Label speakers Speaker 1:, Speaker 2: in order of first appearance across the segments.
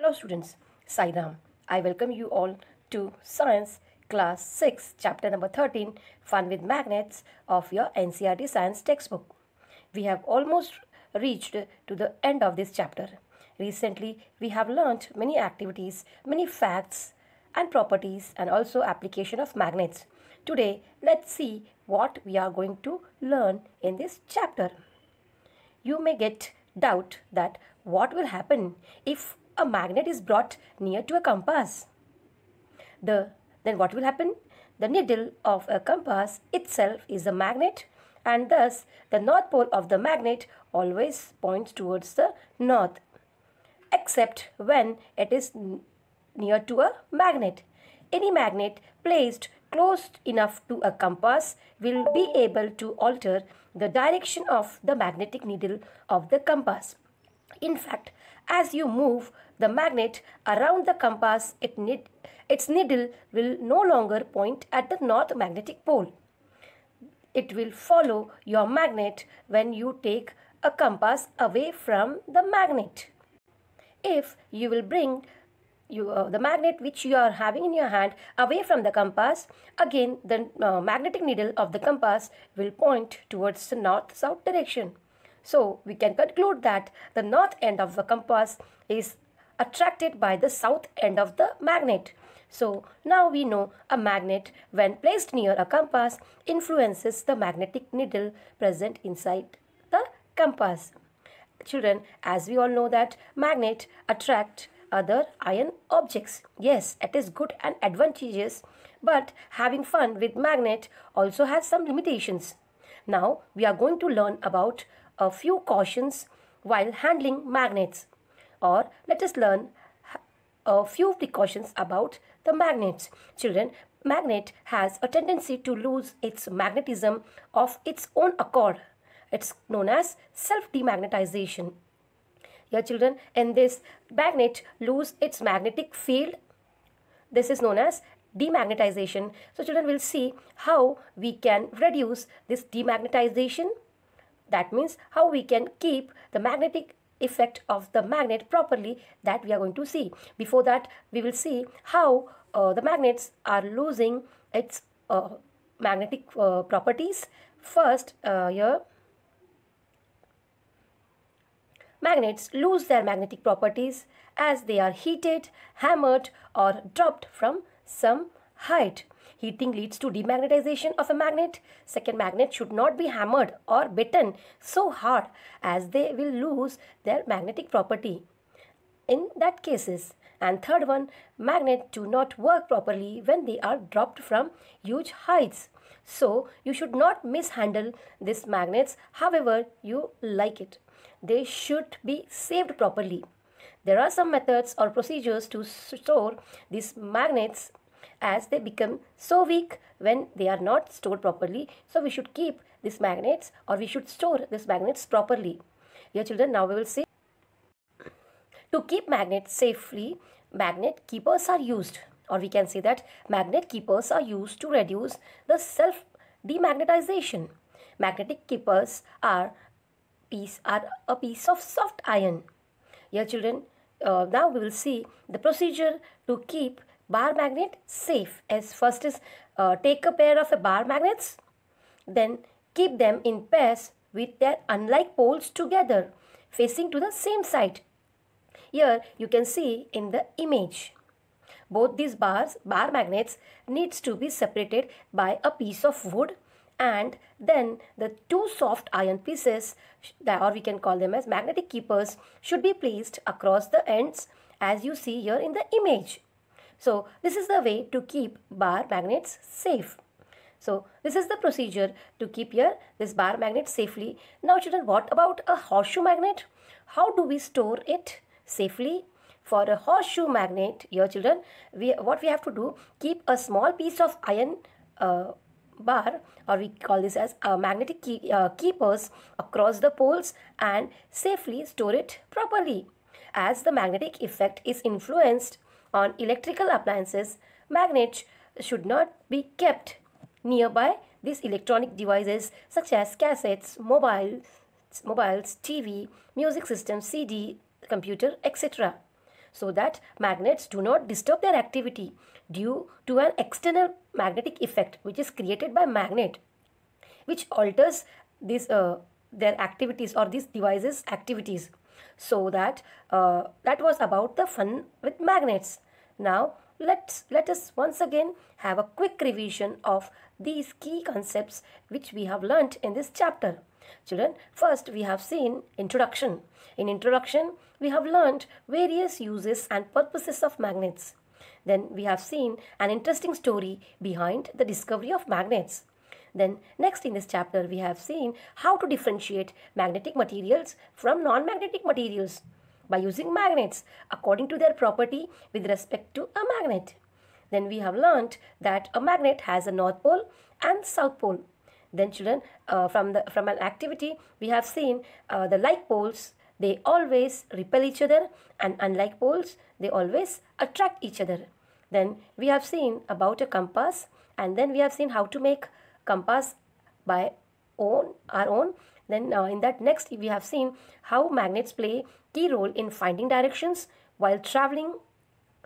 Speaker 1: Hello students, Sai Ram. I welcome you all to Science Class 6, Chapter number 13, Fun with Magnets of your NCERT Science textbook. We have almost reached to the end of this chapter. Recently, we have learnt many activities, many facts and properties and also application of magnets. Today, let's see what we are going to learn in this chapter. You may get doubt that what will happen if a magnet is brought near to a compass. Then what will happen? The needle of a compass itself is a magnet, and thus the north pole of the magnet always points towards the north, except when it is near to a magnet. Any magnet placed close enough to a compass will be able to alter the direction of the magnetic needle of the compass. In fact, as you move the magnet around the compass, its needle will no longer point at the north magnetic pole. It will follow your magnet when you take a compass away from the magnet. If you will bring the magnet which you are having in your hand away from the compass, again the magnetic needle of the compass will point towards the north-south direction. So we can conclude that the north end of the compass is attracted by the south end of the magnet. So now we know a magnet, when placed near a compass, influences the magnetic needle present inside the compass. Children, as we all know that magnet attract other iron objects. Yes, it is good and advantageous, but having fun with magnet also has some limitations. Now we are going to learn about a few cautions while handling magnets, or let us learn a few precautions about the magnets. Children, magnet has a tendency to lose its magnetism of its own accord. It's known as self-demagnetization. Here children, in this magnet lose its magnetic field. This is known as demagnetization. So children will see how we can reduce this demagnetization. That means how we can keep the magnetic effect of the magnet properly, that we are going to see. Before that, we will see how the magnets are losing its magnetic properties. First, here magnets lose their magnetic properties as they are heated, hammered or dropped from some height. Heating leads to demagnetization of a magnet. Second, magnet should not be hammered or beaten so hard as they will lose their magnetic property in that cases. And third one, magnets do not work properly when they are dropped from huge heights. So you should not mishandle these magnets however you like it. They should be saved properly. There are some methods or procedures to store these magnets as they become so weak when they are not stored properly. So we should keep these magnets, or we should store these magnets properly. Here children, now we will see, to keep magnets safely, magnet keepers are used, or we can say that magnet keepers are used to reduce the self-demagnetization. Magnetic keepers are a piece of soft iron. Here children, now we will see the procedure to keep bar magnet safe. As first is take a pair of bar magnets, then keep them in pairs with their unlike poles together facing to the same side. Here you can see in the image, both these bar magnets needs to be separated by a piece of wood, and then the two soft iron pieces, or we can call them as magnetic keepers, should be placed across the ends as you see here in the image. So this is the way to keep bar magnets safe. So this is the procedure to keep here this bar magnet safely. Now children, what about a horseshoe magnet? How do we store it safely? For a horseshoe magnet, here children, what we have to do, keep a small piece of iron bar, or we call this as magnetic keepers, across the poles and safely store it properly. As the magnetic effect is influenced on electrical appliances, magnets should not be kept nearby these electronic devices such as cassettes, mobiles, TV, music systems, CD, computer, etc. so that magnets do not disturb their activity due to an external magnetic effect which is created by magnet, which alters this their activities or these devices activities. So that that was about the fun with magnets. Now let us once again have a quick revision of these key concepts which we have learnt in this chapter. Children, first we have seen introduction. In introduction we have learnt various uses and purposes of magnets. Then we have seen an interesting story behind the discovery of magnets. Then next in this chapter we have seen how to differentiate magnetic materials from non-magnetic materials by using magnets according to their property with respect to a magnet. Then we have learnt that a magnet has a north pole and south pole. Then children, from an activity we have seen the like poles, they always repel each other, and unlike poles they always attract each other. Then we have seen about a compass, and then we have seen how to make compass by our own. Then in that next we have seen how magnets play key role in finding directions while traveling,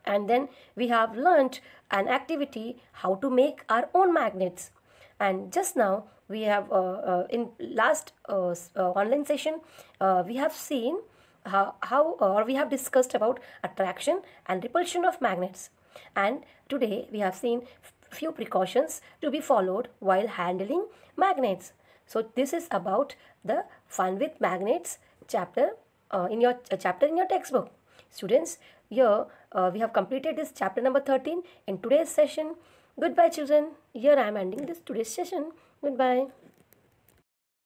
Speaker 1: and then we have learnt an activity how to make our own magnets. And just now we have in last online session we have seen how we have discussed about attraction and repulsion of magnets, and today we have seen few precautions to be followed while handling magnets. So this is about the fun with magnets chapter in your textbook. Students, here we have completed this chapter number 13 in today's session. Goodbye children. Here I am ending this today's session. Goodbye.